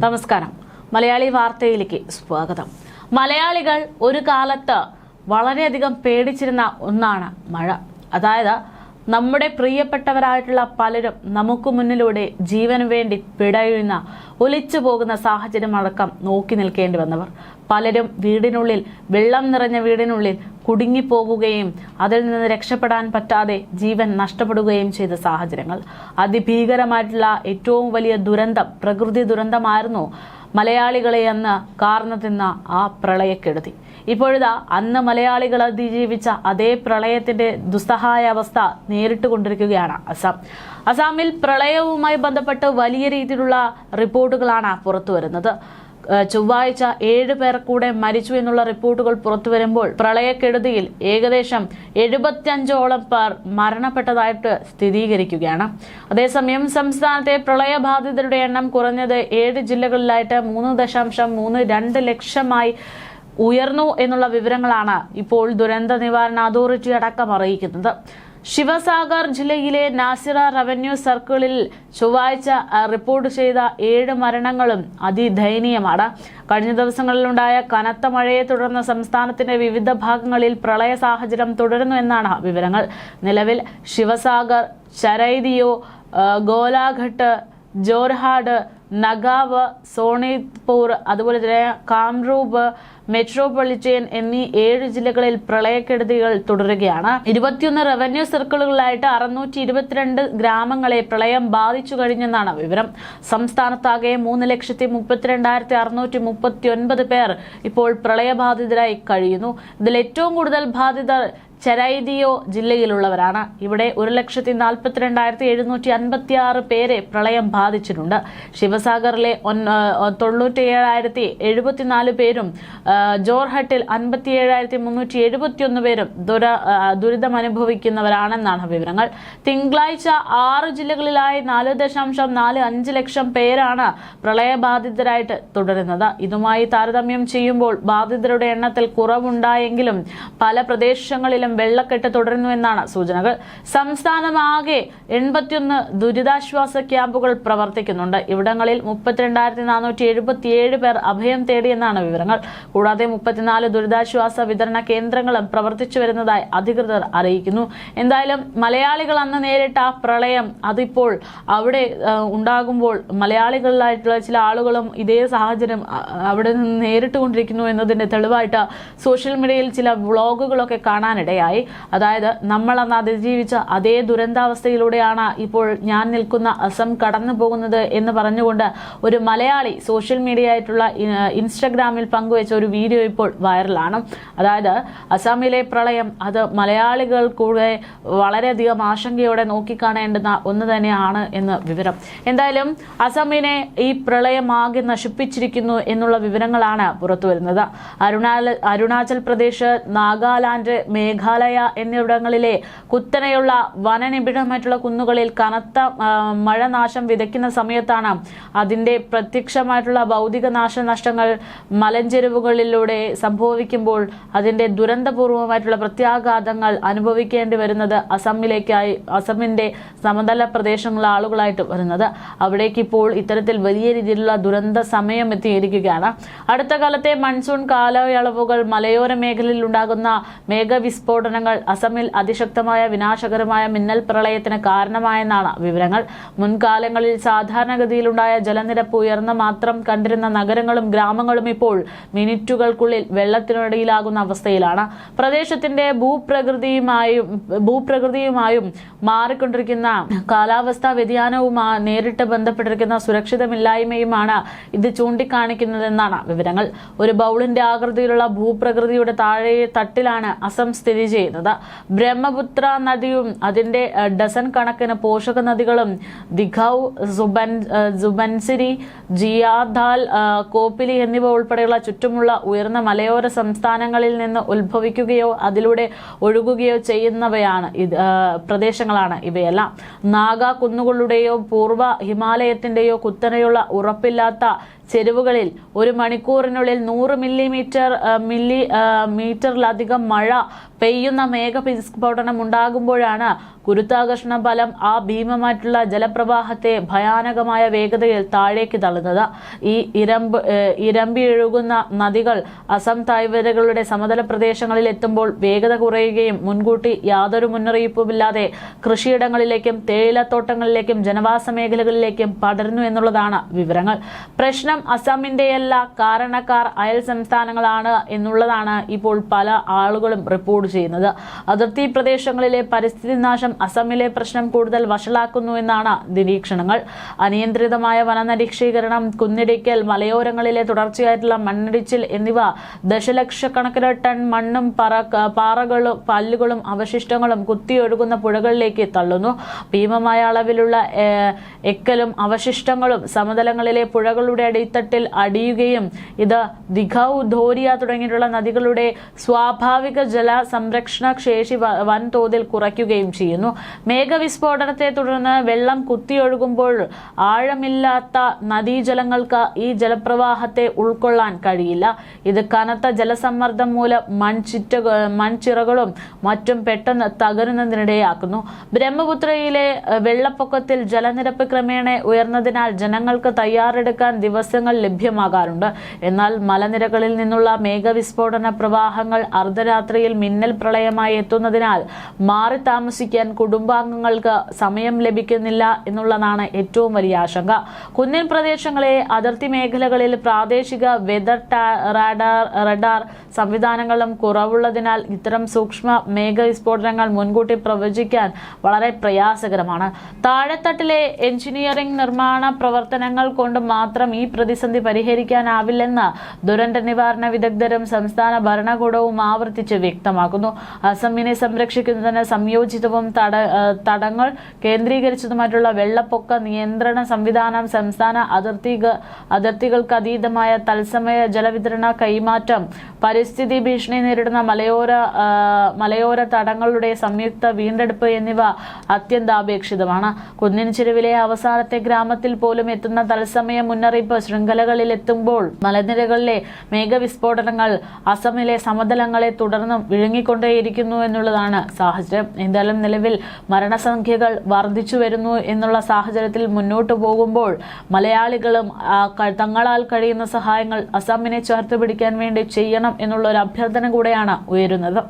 നമസ്കാരം. മലയാളി വാർത്തയിലേക്ക് സ്വാഗതം. മലയാളികൾ ഒരു കാലത്ത് വളരെയധികം പേടിച്ചിരുന്ന ഒന്നാണ് മഴ. അതായത് നമ്മുടെ പ്രിയപ്പെട്ടവരായിട്ടുള്ള പലരും നമുക്ക് മുന്നിലൂടെ ജീവന് വേണ്ടി പിടയുന്ന ഒലിച്ചു പോകുന്ന സാഹചര്യം അടക്കം നോക്കി നിൽക്കേണ്ടി വന്നവർ പലരും വീടിനുള്ളിൽ, വെള്ളം നിറഞ്ഞ വീടിനുള്ളിൽ കുടുങ്ങിപ്പോകുകയും അതിൽ നിന്ന് രക്ഷപ്പെടാൻ പറ്റാതെ ജീവൻ നഷ്ടപ്പെടുകയും ചെയ്ത സാഹചര്യങ്ങൾ. അതിഭീകരമായിട്ടുള്ള ഏറ്റവും വലിയ ദുരന്തം, പ്രകൃതി ദുരന്തമായിരുന്നു മലയാളികളെ അന്ന് കാർന്നു തിന്ന ആ പ്രളയക്കെടുതി. ഇപ്പോഴിതാ അന്ന് മലയാളികൾ അതിജീവിച്ച അതേ പ്രളയത്തിന്റെ ദുസ്സഹായ അവസ്ഥ നേരിട്ടുകൊണ്ടിരിക്കുകയാണ് അസാമിൽ പ്രളയവുമായി ബന്ധപ്പെട്ട് വലിയ രീതിയിലുള്ള റിപ്പോർട്ടുകളാണ് പുറത്തു വരുന്നത്. ചൊവ്വാഴ്ച 7 പേർ കൂടെ മരിച്ചു എന്നുള്ള റിപ്പോർട്ടുകൾ പുറത്തു വരുമ്പോൾ പ്രളയക്കെടുതിയിൽ ഏകദേശം 75ഓളം പേർ മരണപ്പെട്ടതായിട്ട് സ്ഥിരീകരിക്കുകയാണ്. അതേസമയം സംസ്ഥാനത്തെ പ്രളയബാധിതരുടെ എണ്ണം കുറഞ്ഞത് 7 ജില്ലകളിലായിട്ട് 3.32 ലക്ഷമായി ഉയർന്നു എന്നുള്ള വിവരങ്ങളാണ് ഇപ്പോൾ ദുരന്ത നിവാരണ അതോറിറ്റി അടക്കം അറിയിക്കുന്നത്. ശിവസാഗർ ജില്ലയിലെ നാസിറ റവന്യൂ സർക്കിളിൽ ചൊവ്വാഴ്ച റിപ്പോർട്ട് ചെയ്ത 7 മരണങ്ങളും അതിദയനീയമാണ്. കഴിഞ്ഞ ദിവസങ്ങളിലുണ്ടായ കനത്ത മഴയെ തുടർന്ന് സംസ്ഥാനത്തിന്റെ വിവിധ ഭാഗങ്ങളിൽ പ്രളയ സാഹചര്യം തുടരുന്നു എന്നാണ് വിവരങ്ങൾ. നിലവിൽ ശിവസാഗർ, ചരൈദിയോ, ഗോലാഘട്ട്, ജോർഹാഡ്, നഗാവ്, സോണിത്പൂർ, അതുപോലെ തന്നെ കാംറൂപ്, മെട്രോപൊളിറ്റൻ എന്നീ 7 ജില്ലകളിൽ പ്രളയക്കെടുതികൾ തുടരുകയാണ്. 21 റവന്യൂ സർക്കിളുകളിലായിട്ട് 622 ഗ്രാമങ്ങളെ പ്രളയം ബാധിച്ചു കഴിഞ്ഞെന്നാണ് വിവരം. സംസ്ഥാനത്താകെ 3,32,639 പേർ ഇപ്പോൾ പ്രളയബാധിതരായി കഴിയുന്നു. ഇതിൽ ഏറ്റവും കൂടുതൽ ബാധിതർ ചരൈദിയോ ജില്ലയിലുള്ളവരാണ്. ഇവിടെ 1,42,756 പേരെ പ്രളയം ബാധിച്ചിട്ടുണ്ട്. ശിവസാഗറിലെ 97,074 പേരും ജോർഹട്ടിൽ 57,371 പേരും ദുരിതമനുഭവിക്കുന്നവരാണെന്നാണ് വിവരങ്ങൾ. തിങ്കളാഴ്ച 6 ജില്ലകളിലായി 4.45 ലക്ഷം പേരാണ് പ്രളയബാധിതരായിട്ട് തുടരുന്നത്. ഇതുമായി താരതമ്യം ചെയ്യുമ്പോൾ ബാധിതരുടെ എണ്ണത്തിൽ കുറവുണ്ടായെങ്കിലും പല പ്രദേശങ്ങളിലും വെള്ളക്കെട്ട് തുടരുന്നുവെന്നാണ് സൂചനകൾ. സംസ്ഥാനമാകെ 81 ദുരിതാശ്വാസ ക്യാമ്പുകൾ പ്രവർത്തിക്കുന്നുണ്ട്. ഇവിടങ്ങളിൽ 32,477 പേർ അഭയം തേടിയെന്നാണ് വിവരങ്ങൾ. കൂടാതെ 34 ദുരിതാശ്വാസ വിതരണ കേന്ദ്രങ്ങളും പ്രവർത്തിച്ചു വരുന്നതായി അധികൃതർ അറിയിക്കുന്നു. എന്തായാലും മലയാളികൾ അന്ന് നേരിട്ട ആ പ്രളയം അതിപ്പോൾ അവിടെ ഉണ്ടാകുമ്പോൾ മലയാളികളിലായിട്ടുള്ള ചില ആളുകളും ഇതേ സാഹചര്യം അവിടെ നിന്ന് നേരിട്ടുകൊണ്ടിരിക്കുന്നു എന്നതിന്റെ തെളിവായിട്ട് സോഷ്യൽ മീഡിയയിൽ ചില വ്ളോഗുകളൊക്കെ കാണാനിടയായി. അതായത് നമ്മൾ അന്ന് അതിജീവിച്ച അതേ ദുരന്താവസ്ഥയിലൂടെയാണ് ഇപ്പോൾ ഞാൻ നിൽക്കുന്ന അസം കടന്നു പോകുന്നത് എന്ന് പറഞ്ഞുകൊണ്ട് ഒരു മലയാളി സോഷ്യൽ മീഡിയ ആയിട്ടുള്ള ഇൻസ്റ്റഗ്രാമിൽ പങ്കുവെച്ച ഒരു വീഡിയോ ഇപ്പോൾ വൈറലാണ്. അതായത് അസാമിലെ പ്രളയം അത് മലയാളികൾ കൂടെ വളരെയധികം ആശങ്കയോടെ നോക്കിക്കാണേണ്ടുന്ന ഒന്ന് തന്നെയാണ് എന്ന് വിവരം. എന്തായാലും അസാമിനെ ഈ പ്രളയം ആകെ നശിപ്പിച്ചിരിക്കുന്നു എന്നുള്ള വിവരങ്ങളാണ് പുറത്തുവരുന്നത്. അരുണാചൽ പ്രദേശ്, നാഗാലാൻഡ്, മേഘാലയ എന്നിവിടങ്ങളിലെ കുത്തനെയുള്ള വനനിബിഡമായിട്ടുള്ള കുന്നുകളിൽ കനത്ത മഴനാശം വിതയ്ക്കുന്ന സമയത്താണ് അതിന്റെ പ്രത്യക്ഷമായിട്ടുള്ള ഭൗതിക നാശനഷ്ടങ്ങൾ മലഞ്ചെരുവുകളിലൂടെ സംഭവിക്കുമ്പോൾ അതിന്റെ ദുരന്തപൂർവമായിട്ടുള്ള പ്രത്യാഘാതങ്ങൾ അനുഭവിക്കേണ്ടി വരുന്നത് അസമിന്റെ സമതല പ്രദേശങ്ങളിലെ ആളുകളായിട്ട് വരുന്നത്. അവിടേക്ക് ഇപ്പോൾ ഇത്തരത്തിൽ വലിയ രീതിയിലുള്ള ദുരന്ത സമയം എത്തിയിരിക്കുകയാണ്. അടുത്ത കാലത്തെ മൺസൂൺ കാലയളവുകൾ, മലയോര മേഖലയിൽ ഉണ്ടാകുന്ന മേഘവിസ്ഫോടനങ്ങൾ അസമിൽ അതിശക്തമായ വിനാശകരമായ മിന്നൽ പ്രളയത്തിന് കാരണമായെന്നാണ് വിവരങ്ങൾ. മുൻകാലങ്ങളിൽ സാധാരണഗതിയിലുണ്ടായ ജലനിരപ്പ് ഉയർന്ന മാത്രം കണ്ടിരുന്ന നഗരങ്ങളും ഗ്രാമങ്ങളും ഇപ്പോൾ മിനിറ്റുകൾക്കുള്ളിൽ വെള്ളത്തിനടിയിലാകുന്ന അവസ്ഥയിലാണ്. പ്രദേശത്തിന്റെ ഭൂപ്രകൃതിയുമായും മാറിക്കൊണ്ടിരിക്കുന്ന കാലാവസ്ഥാ വ്യതിയാനവുമായി നേരിട്ട് ബന്ധപ്പെട്ടിരിക്കുന്ന സുരക്ഷിതമില്ലായ്മയുമാണ് ഇത് ചൂണ്ടിക്കാണിക്കുന്നതെന്നാണ് വിവരങ്ങൾ. ഒരു ബൗളിന്റെ ആകൃതിയിലുള്ള ഭൂപ്രകൃതിയുടെ താഴെ തട്ടിലാണ് അസം സ്ഥിതി ചെയ്യുന്നത്. ബ്രഹ്മപുത്ര നദിയും അതിന്റെ ഡസൻ കണക്കിന് പോഷക നദികളും ദിഘൌ, സുബൻസിരി, ജിയാദാൽ, കോപ്പിലി എന്നിവ ഉൾപ്പെടെയുള്ള ചുറ്റുമുള്ള ഉയർന്ന മലയോര സംസ്ഥാനങ്ങളിൽ നിന്ന് ഉത്ഭവിക്കുകയോ അതിലൂടെ ഒഴുകുകയോ ചെയ്യുന്നവയാണ് പ്രദേശങ്ങളാണ് ഇവയെല്ലാം. നാഗ കുന്നുകളുടെയോ പൂർവ്വ ഹിമാലയത്തിന്റെയോ കുത്തനെയുള്ള ഉറപ്പില്ലാത്ത ചെരുവുകളിൽ 1 മണിക്കൂറിനുള്ളിൽ 100 മില്ലിമീറ്ററിലധികം മഴ പെയ്യുന്ന മേഘവിസ്ഫോടനം ഉണ്ടാകുമ്പോഴാണ് ഗുരുത്വാകർഷണ ബലം ആ ഭീമമായിട്ടുള്ള ജലപ്രവാഹത്തെ ഭയാനകമായ വേഗതയിൽ താഴേക്ക് തള്ളുന്നത്. ഈ ഇരമ്പിയൊഴുകുന്ന നദികൾ അസം താഴ്വരകളുടെ സമതല പ്രദേശങ്ങളിൽ എത്തുമ്പോൾ വേഗത കുറയുകയും മുൻകൂട്ടി യാതൊരു മുന്നറിയിപ്പുമില്ലാതെ കൃഷിയിടങ്ങളിലേക്കും തേയിലത്തോട്ടങ്ങളിലേക്കും ജനവാസ മേഖലകളിലേക്കും പടരുന്നു എന്നുള്ളതാണ് വിവരങ്ങൾ. പ്രശ്നം അസമിന്റെയല്ല, കാരണക്കാർ അയൽ സംസ്ഥാനങ്ങളാണ് എന്നുള്ളതാണ് ഇപ്പോൾ പല ആളുകളും റിപ്പോർട്ട് ചെയ്യുന്നത്. അതിർത്തി പ്രദേശങ്ങളിലെ പരിസ്ഥിതി നാശം അസമിലെ പ്രശ്നം കൂടുതൽ വഷളാക്കുന്നു എന്നാണ് നിരീക്ഷണങ്ങൾ. അനിയന്ത്രിതമായ വനനരീക്ഷീകരണം, കുന്നിടിക്കൽ, മലയോരങ്ങളിലെ തുടർച്ചയായിട്ടുള്ള മണ്ണിടിച്ചിൽ എന്നിവ ദശലക്ഷക്കണക്കിന് ടൺ മണ്ണും പാറകളും കല്ലുകളും അവശിഷ്ടങ്ങളും കുത്തിയൊഴുകുന്ന പുഴകളിലേക്ക് തള്ളുന്നു. ഭീമമായ അളവിലുള്ള എക്കലും അവശിഷ്ടങ്ങളും സമതലങ്ങളിലെ പുഴകളുടെ അടിത്തട്ടിൽ അടിയുകയും ഇത് ദിഘൌ, ധോരിയ തുടങ്ങിയിട്ടുള്ള നദികളുടെ സ്വാഭാവിക ജല സംരക്ഷണ ശേഷി വൻതോതിൽ കുറയ്ക്കുകയും ചെയ്യുന്നു. മേഘവിസ്ഫോടനത്തെ തുടർന്ന് വെള്ളം കുത്തിയൊഴുകുമ്പോൾ ആഴമില്ലാത്ത നദീജലങ്ങൾക്ക് ഈ ജലപ്രവാഹത്തെ ഉൾക്കൊള്ളാൻ കഴിയില്ല. ഇത് കനത്ത ജലസമ്മർദ്ദം മൂലം മൺചിറകളും മറ്റും പെട്ടെന്ന് തകരുന്നതിനിടയാക്കുന്നു. ബ്രഹ്മപുത്രയിലെ വെള്ളപ്പൊക്കത്തിൽ ജലനിരപ്പ് ക്രമേണ ഉയർന്നതിനാൽ ജനങ്ങൾക്ക് തയ്യാറെടുക്കാൻ ദിവസങ്ങൾ ലഭ്യമാകാറുണ്ട്. എന്നാൽ മലനിരകളിൽ നിന്നുള്ള മേഘവിസ്ഫോടന പ്രവാഹങ്ങൾ അർദ്ധരാത്രിയിൽ മിന്നൽ പ്രളയമായി എത്തുന്നതിനാൽ മാറി താമസിക്കാൻ കുടുംബാംഗങ്ങൾക്ക് സമയം ലഭിക്കുന്നില്ല എന്നുള്ളതാണ് ഏറ്റവും വലിയ ആശങ്ക. കുന്നിൻ പ്രദേശങ്ങളെ അതിർത്തി മേഖലകളിൽ പ്രാദേശിക വെതർ റഡാർ സംവിധാനങ്ങളും കുറവുള്ളതിനാൽ ഇത്തരം സൂക്ഷ്മ മേഘവിസ്ഫോടനങ്ങൾ മുൻകൂട്ടി പ്രവചിക്കാൻ വളരെ പ്രയാസകരമാണ്. താഴെത്തട്ടിലെ എഞ്ചിനീയറിംഗ് നിർമ്മാണ പ്രവർത്തനങ്ങൾ കൊണ്ട് മാത്രം ഈ പ്രതിസന്ധി പരിഹരിക്കാനാവില്ലെന്ന് ദുരന്ത നിവാരണ വിദഗ്ധരും സംസ്ഥാന ഭരണകൂടവും ആവർത്തിച്ച് വ്യക്തമാക്കുന്നു. അസമിനെ സംരക്ഷിക്കുന്നതിന് സംയോജിതവും തടങ്ങൾ കേന്ദ്രീകരിച്ചതുമായിട്ടുള്ള വെള്ളപ്പൊക്ക നിയന്ത്രണ സംവിധാനം, സംസ്ഥാന അതിർത്തികൾക്ക് അതീതമായ തത്സമയ ജലവിതരണ കൈമാറ്റം, പരിസ്ഥിതി ഭീഷണി നേരിടുന്ന മലയോര തടങ്ങളുടെ സംയുക്ത വീണ്ടെടുപ്പ് എന്നിവ അത്യന്താപേക്ഷിതമാണ്. കുന്നിൻ ചെരുവിലെ അവസാനത്തെ ഗ്രാമത്തിൽ പോലും എത്തുന്ന തത്സമയ മുന്നറിയിപ്പ് ശൃംഖലകളിൽ എത്തുമ്പോൾ മലനിരകളിലെ മേഘവിസ്ഫോടനങ്ങൾ അസമിലെ സമതലങ്ങളെ തുടർന്നും വിഴുങ്ങിക്കൊണ്ടേയിരിക്കുന്നു എന്നുള്ളതാണ് സാഹചര്യം. എന്തായാലും നിലവിൽ മരണസംഖ്യകൾ വർദ്ധിച്ചു വരുന്നു എന്നുള്ള സാഹചര്യത്തിൽ മുന്നോട്ട് പോകുമ്പോൾ മലയാളികളും തങ്ങളാൽ കഴിയുന്ന സഹായങ്ങൾ അസമിനെ ചേർത്ത് പിടിക്കാൻ വേണ്ടി ചെയ്യണം എന്നുള്ള ഒരു അഭ്യർത്ഥന കൂടെയാണ് ഉയരുന്നത്.